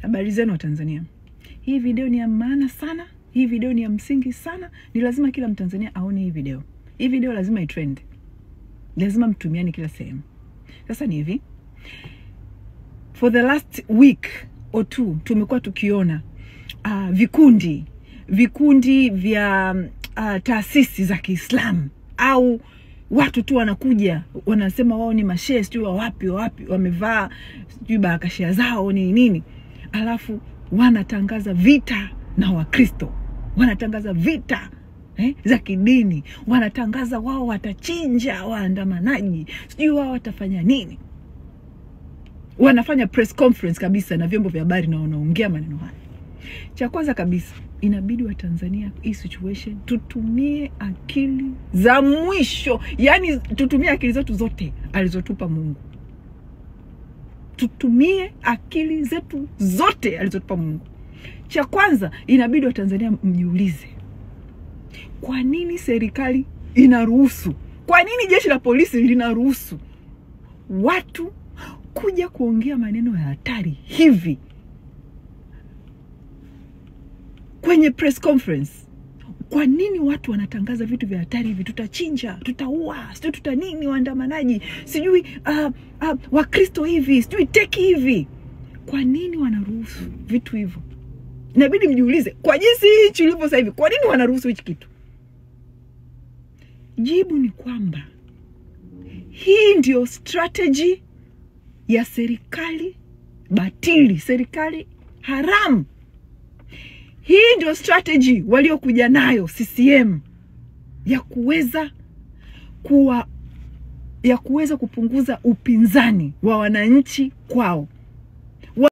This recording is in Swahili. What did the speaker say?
Habari zenu wa Tanzania. Hii video ni ya maana sana. Hii video ni ya msingi sana. Ni lazima kila Mtanzania aone hii video. Hii video lazima itrend. Lazima mtumiane kila sehemu. Sasa ni hivi. For the last week or two tumekuwa tukiona vikundi vya taasisi za Kiislamu au watu tu wanakuja wanasema wao ni mashehe sijui wapi wamevaa sijui barakashia zao ni nini, alafu wanatangaza vita na Wakristo, wanatangaza vita za kidini, wanatangaza wao watachinja waandamanaji, sijui wao watafanya nini. Wanafanya press conference kabisa na vyombo vya habari na wanaongea maneno haya. Cha kwanza kabisa, inabidi wa Tanzania hii situation tutumie akili za mwisho. Yani tutumie akili zetu zote alizotupa Mungu. Tutumie akili zetu zote alizotupa Mungu. Cha kwanza, inabidi wa Tanzania mjiulize, kwa nini serikali inaruhusu? Kwa nini jeshi la polisi linaruhusu watu kuja kuongea maneno ya hatari hivi kwenye press conference? Kwa nini watu wanatangaza vitu vya hatari hivi? Tutachinja, tutaua, sijui tutanini waandamanaji, sijui Wakristo hivi, sijui teki hivi. Kwa nini wanaruhusu vitu hivyo? Inabidi mjiulize, kwa jinsi hichi ilivyo sasa hivi, kwa nini wanaruhusu hichi kitu? Jibu ni kwamba hii ndio strategy ya serikali batili, serikali haramu. Hii ndio strategy waliokuja nayo CCM ya kuweza kupunguza upinzani wa wananchi kwao.